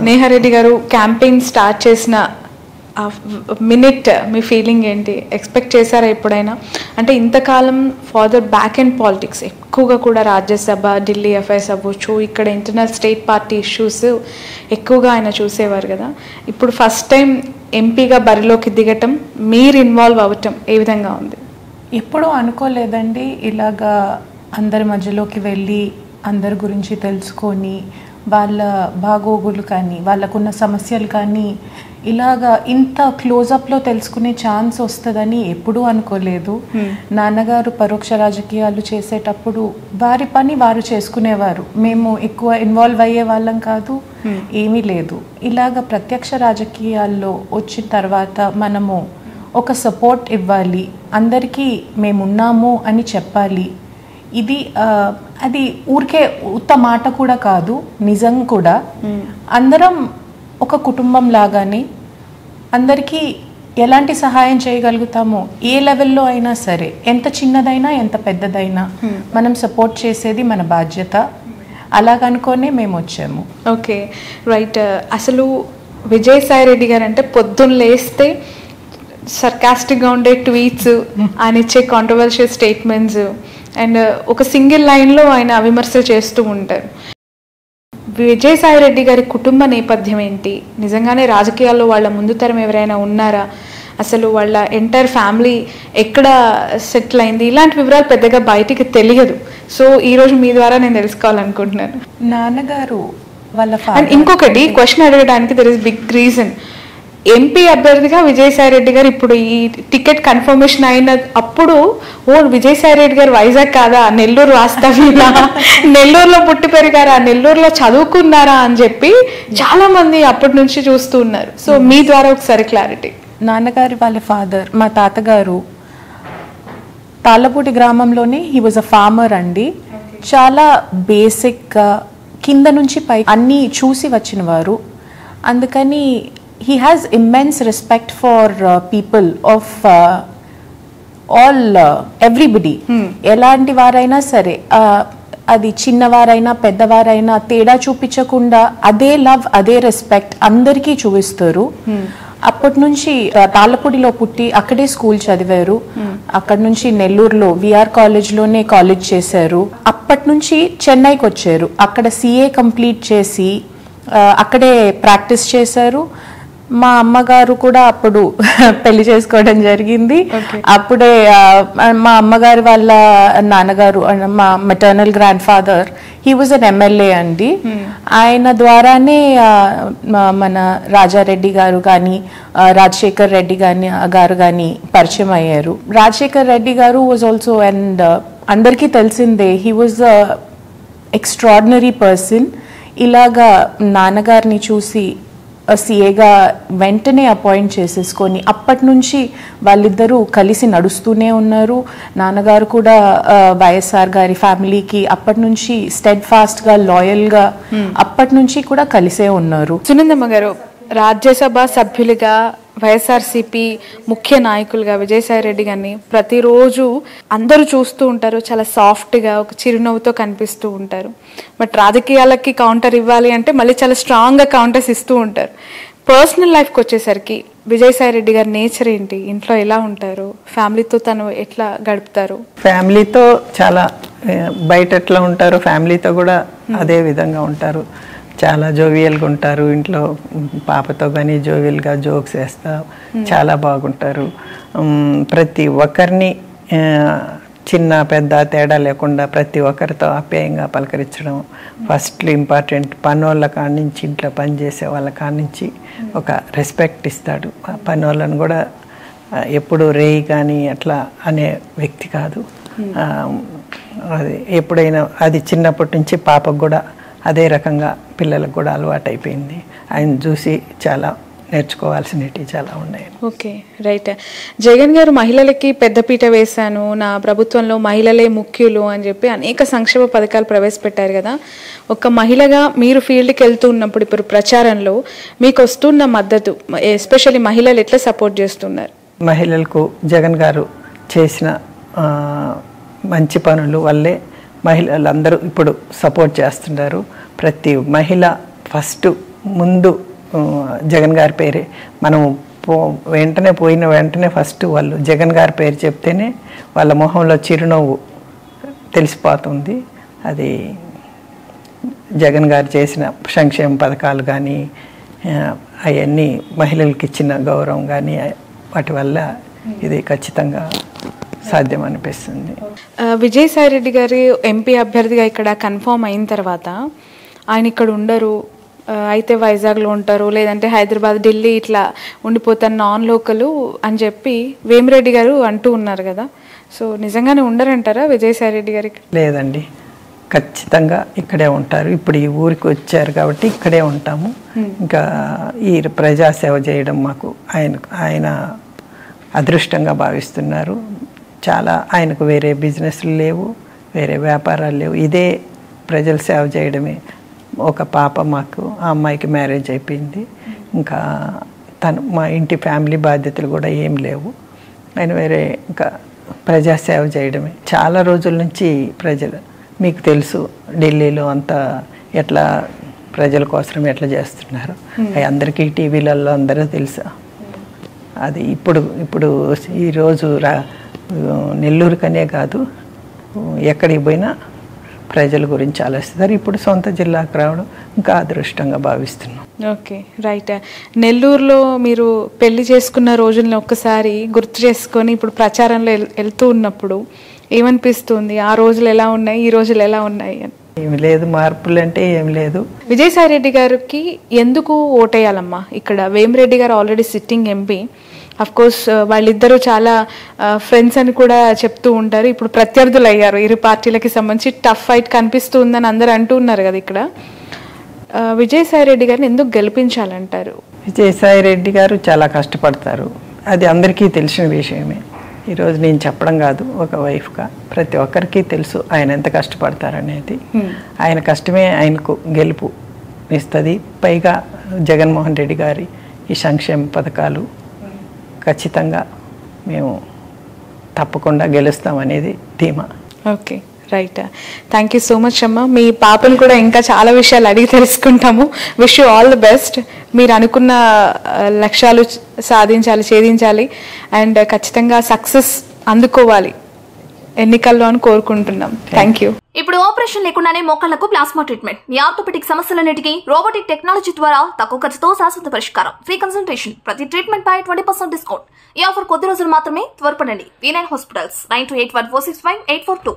నేహారెడ్డి గారు campaign start చేసిన minute మీ feeling ఏంటి? ఎక్స్పెక్ట్ చేశారా ఎప్పుడైనా? అంటే ఇంతకాలం ఫాదర్ బ్యాక్ అండ్ పాలిటిక్స్ ఎక్కువగా కూడా రాజ్యసభ, ఢిల్లీ అఫైర్స్ అవ్వచ్చు, ఇక్కడ ఇంటర్నల్ స్టేట్ పార్టీ ఇష్యూస్ ఎక్కువగా ఆయన చూసేవారు కదా. ఇప్పుడు ఫస్ట్ టైం ఎంపీగా బరిలోకి దిగటం, మీరు ఇన్వాల్వ్ అవ్వటం ఏ విధంగా ఉంది? ఎప్పుడూ అనుకోలేదండి ఇలాగా అందరి మధ్యలోకి వెళ్ళి అందరి గురించి తెలుసుకొని వాళ్ళ బాగోగులు కానీ వాళ్ళకున్న సమస్యలు కానీ ఇలాగా ఇంత క్లోజప్లో తెలుసుకునే ఛాన్స్ వస్తుందని ఎప్పుడూ అనుకోలేదు. నాన్నగారు పరోక్ష రాజకీయాలు చేసేటప్పుడు వారి పని వారు చేసుకునేవారు, మేము ఎక్కువ ఇన్వాల్వ్ అయ్యే వాళ్ళం కాదు, ఏమీ లేదు. ఇలాగ ప్రత్యక్ష రాజకీయాల్లో వచ్చిన తర్వాత మనము ఒక సపోర్ట్ ఇవ్వాలి, అందరికీ మేమున్నాము అని చెప్పాలి. ఇది అది ఊరికే ఉత్త మాట కూడా కాదు, నిజం కూడా. అందరం ఒక కుటుంబం లాగానే అందరికీ ఎలాంటి సహాయం చేయగలుగుతామో ఏ లెవెల్లో అయినా సరే, ఎంత చిన్నదైనా ఎంత పెద్దదైనా మనం సపోర్ట్ చేసేది మన బాధ్యత. అలాగనుకోనే మేము వచ్చాము. Okay, right. అసలు విజయసాయి రెడ్డి గారు అంటే పొద్దున్న లేస్తే సర్కాస్టిక్గా ఉండే ట్వీట్స్, ఆయన ఇచ్చే కాంట్రవర్షియల్ స్టేట్మెంట్స్ అండ్ ఒక సింగిల్ లైన్లో ఆయన విమర్శలు చేస్తూ ఉంటారు. విజయసాయి రెడ్డి గారి కుటుంబ నేపథ్యం ఏంటి? నిజంగానే రాజకీయాల్లో వాళ్ళ ముందు తరం ఎవరైనా ఉన్నారా? అసలు వాళ్ళ ఎంటైర్ ఫ్యామిలీ ఎక్కడ సెటిల్ అయింది? ఇలాంటి వివరాలు పెద్దగా బయటికి తెలియదు. సో ఈరోజు మీ ద్వారా నేను తెలుసుకోవాలనుకుంటున్నాను. నాన్నగారు వాళ్ళ ఇంకొకటి క్వశ్చన్ అడగడానికి there is big reason. MP అభ్యర్థిగా విజయసాయి రెడ్డి గారు ఇప్పుడు ఈ టికెట్ కన్ఫర్మేషన్ అయిన అప్పుడు విజయసాయి రెడ్డి గారు వైజాగ్ కాదా, నెల్లూరు వాస్తవ్యులా, నెల్లూరులో పుట్టి పెరిగారా, నెల్లూరులో చదువుకున్నారా అని చెప్పి చాలా మంది అప్పటి నుంచి చూస్తూ ఉన్నారు. సో మీ ద్వారా ఒకసారి క్లారిటీ. నాన్నగారి వాళ్ళ ఫాదర్, మా తాతగారు తాళ్ళపూడి గ్రామంలోనే హీ వాజ్ అ ఫార్మర్ అండి. చాలా బేసిక్ కింద నుంచి పై అన్నీ చూసి వచ్చిన వారు. అందుకని he has immense respect for people of all everybody. ఎలాంటి వారైనా సరే, అది చిన్నవారైనా పెద్దవారైనా తేడా చూపించకుండా అదే లవ్, అదే రెస్పెక్ట్ అందరికీ చూపిస్తారు. అప్పటి నుంచి తాళ్ళపూడిలో పుట్టి అక్కడే స్కూల్ చదివారు. అక్కడి నుంచి నెల్లూరులో విఆర్ కాలేజ్లోనే కాలేజ్ చేశారు. అప్పటి నుంచి చెన్నైకి వచ్చారు. అక్కడ సిఏ కంప్లీట్ చేసి అక్కడే ప్రాక్టీస్ చేశారు. మా అమ్మగారు కూడా అప్పుడు పెళ్లి చేసుకోవడం జరిగింది. అప్పుడే మా అమ్మగారు వాళ్ళ నాన్నగారు, మా maternal grand father, he was an MLA అండి. ఆయన ద్వారానే మన రాజారెడ్డి గారు కానీ రాజశేఖర్ రెడ్డి గారు కానీ పరిచయం అయ్యారు. రాజశేఖర్ రెడ్డి గారు వాజ్ ఆల్సో, అండ్ అందరికీ తెలిసిందే, హీ వాజ్ ఎక్స్ట్రాడినరీ పర్సన్. ఇలాగా నాన్నగారిని చూసి సిఏగా వెంటనే అపాయింట్ చేసేసుకొని అప్పటి నుంచి వాళ్ళిద్దరూ కలిసి నడుస్తూనే ఉన్నారు. నాన్నగారు కూడా వైఎస్ఆర్ గారి ఫ్యామిలీకి అప్పటి నుంచి స్టెడ్ ఫాస్ట్గా, లాయల్గా అప్పటి నుంచి కూడా కలిసే ఉన్నారు. సునందమ్మ గారు, రాజ్యసభ సభ్యులుగా, వైఎస్ఆర్సీపీ ముఖ్య నాయకులుగా విజయసాయి రెడ్డి గారిని ప్రతిరోజు అందరూ చూస్తూ ఉంటారు. చాలా సాఫ్ట్గా, ఒక చిరునవ్వుతో కనిపిస్తూ ఉంటారు. బట్ రాజకీయాలకి కౌంటర్ ఇవ్వాలి అంటే మళ్ళీ చాలా స్ట్రాంగ్గా కౌంటర్స్ ఇస్తూ ఉంటారు. పర్సనల్ లైఫ్కి వచ్చేసరికి విజయసాయి రెడ్డి గారి నేచర్ ఏంటి? ఇంట్లో ఎలా ఉంటారు? ఫ్యామిలీతో తను ఎట్లా గడుపుతారు? ఫ్యామిలీతో చాలా బయట ఎట్లా ఉంటారు, ఫ్యామిలీతో కూడా అదే విధంగా ఉంటారు. చాలా జోవియల్గా ఉంటారు. ఇంట్లో పాపతో కానీ జోవియల్గా జోక్స్ వేస్తా చాలా బాగుంటారు. ప్రతి ఒక్కరిని చిన్న పెద్ద తేడా లేకుండా ప్రతి ఒక్కరితో ఆప్యాయంగా పలకరించడం ఫస్ట్ ఇంపార్టెంట్. పనోళ్ళ కాడి నుంచి, ఇంట్లో పనిచేసే వాళ్ళ కాడి నుంచి ఒక రెస్పెక్ట్ ఇస్తాడు. పనోళ్ళను కూడా ఎప్పుడు రేయి కానీ అట్లా అనే వ్యక్తి కాదు. అది ఎప్పుడైనా అది చిన్నప్పటి నుంచి పాపకు కూడా అదే రకంగా పిల్లలకు కూడా అలవాటు అయిపోయింది. ఆయన చూసి చాలా నేర్చుకోవాల్సినవి చాలా ఉన్నాయి. Okay, right. జగన్ గారు మహిళలకి పెద్దపీట వేశాను, నా ప్రభుత్వంలో మహిళలే ముఖ్యులు అని చెప్పి అనేక సంక్షేమ పథకాలు ప్రవేశపెట్టారు కదా. ఒక మహిళగా మీరు ఫీల్డ్కి వెళ్తూ ఉన్నప్పుడు ఇప్పుడు ప్రచారంలో మీకు వస్తున్న మద్దతు, ఎస్పెషల్లీ మహిళలు ఎట్లా సపోర్ట్ చేస్తున్నారు? మహిళలకు జగన్ గారు చేసిన మంచి పనులు వల్లే మహిళలందరూ ఇప్పుడు సపోర్ట్ చేస్తున్నారు. ప్రతి మహిళ ఫస్ట్ ముందు జగన్ గారి పేరే మనం వెంటనే పోయిన వెంటనే ఫస్ట్ వాళ్ళు జగన్ గారి పేరు చెప్తేనే వాళ్ళ మొహంలో చిరునవ్వు తెలిసిపోతుంది. అది జగన్ గారు చేసిన సంక్షేమ పథకాలు కానీ అవన్నీ మహిళలకు ఇచ్చిన గౌరవం కానీ వాటి వల్ల ఇది ఖచ్చితంగా సాధ్యం అనిపిస్తుంది. విజయసాయిరెడ్డి గారి ఎంపీ అభ్యర్థిగా ఇక్కడ కన్ఫర్మ్ అయిన తర్వాత ఆయన ఇక్కడ ఉండరు, అయితే వైజాగ్లో ఉంటారు, లేదంటే హైదరాబాద్, ఢిల్లీ ఇట్లా ఉండిపోతారు నాన్ లోకలు అని చెప్పి వేమిరెడ్డి గారు అంటూ ఉన్నారు కదా. సో నిజంగానే ఉండరంటారా విజయసాయిరెడ్డి గారికి? లేదండి, ఖచ్చితంగా ఇక్కడే ఉంటారు. ఇప్పుడు ఈ ఊరికి వచ్చారు కాబట్టి ఇక్కడే ఉంటాము. ఇంకా ఈ ప్రజాసేవ చేయడం మాకు ఆయన అదృష్టంగా భావిస్తున్నారు. చాలా ఆయనకు వేరే బిజినెస్లు లేవు, వేరే వ్యాపారాలు లేవు, ఇదే ప్రజల సేవ చేయడమే. ఒక పాప మాకు, ఆ అమ్మాయికి మ్యారేజ్ అయిపోయింది. ఇంకా మా ఇంటి ఫ్యామిలీ బాధ్యతలు కూడా ఏం లేవు. ఆయన వేరే ఇంకా ప్రజాసేవ చేయడమే. చాలా రోజుల నుంచి ప్రజలు, మీకు తెలుసు ఢిల్లీలో అంతా ఎట్లా ప్రజల కోసం ఎట్లా చేస్తున్నారు, అవి అందరికీ టీవీలలో అందరూ తెలుసు. అది ఇప్పుడు ఈరోజు నెల్లూరుకనే కాదు, ఎక్కడికి పోయినా ప్రజల గురించి ఆలోచిస్తారు. ఇప్పుడు సొంత జిల్లాకు రావడం ఇంకా అదృష్టంగా భావిస్తున్నాం. Okay, right. నెల్లూరులో మీరు పెళ్లి చేసుకున్న రోజులను ఒక్కసారి గుర్తు చేసుకొని ఇప్పుడు ప్రచారంలో వెళ్తూ ఉన్నప్పుడు ఏమనిపిస్తుంది? ఆ రోజులు ఎలా ఉన్నాయి, ఈ రోజులు ఎలా ఉన్నాయి? ఏమి లేదు, మార్పులు అంటే ఏం లేదు. విజయసాయిరెడ్డి గారికి ఎందుకు ఓటేయాలమ్మా? ఇక్కడ వేమిరెడ్డి గారు already sitting MP. Of course వాళ్ళిద్దరూ చాలా ఫ్రెండ్స్ అని కూడా చెప్తూ ఉంటారు. ఇప్పుడు ప్రత్యర్థులు అయ్యారు. ఇరు పార్టీలకి సంబంధించి టఫ్ ఫైట్ కనిపిస్తూ ఉందని అందరూ అంటూ ఉన్నారు కదా. ఇక్కడ విజయసాయిరెడ్డి గారిని ఎందుకు గెలిపించాలంటారు? విజయసాయిరెడ్డి గారు చాలా కష్టపడతారు, అది అందరికీ తెలిసిన విషయమే. ఈరోజు నేను చెప్పడం కాదు, ఒక వైఫ్గా ప్రతి ఒక్కరికి తెలుసు ఆయన ఎంత కష్టపడతారనేది. ఆయన కష్టమే ఆయనకు గెలుపు ఇస్తుంది. పైగా జగన్మోహన్ రెడ్డి గారి ఈ సంక్షేమ పథకాలు ఖచ్చితంగా మేము తప్పకుండా గెలుస్తామనేది ధీమా. Okay, right. Thank you so much అమ్మ. మీ పాపను కూడా ఇంకా చాలా విషయాలు అడిగి తెలుసుకుంటాము. Wish you all the best. మీరు అనుకున్న లక్ష్యాలు సాధించాలి, ఛేదించాలి అండ్ ఖచ్చితంగా సక్సెస్ అందుకోవాలి ఎన్నికల్లో అని కోరుకుంటున్నాం. Thank you. ఇప్పుడు ఆపరేషన్ లేకుండానే మోకాళ్లకు ప్లాస్మా ట్రీట్మెంట్. మీ ఆర్థోపెటిక్ సమస్యలన్నిటికీ రోబోటిక్ టెక్నాలజీ ద్వారా తక్కువ ఖర్చుతో శాశ్వత పరిష్కారం. Free consultation. ప్రతి ట్రీట్మెంట్ పై 20% డిస్కౌంట్. ఈ ఆఫర్ కొద్ది రోజులు మాత్రమే. త్వరపడండి. V9 hospitals 9281465842.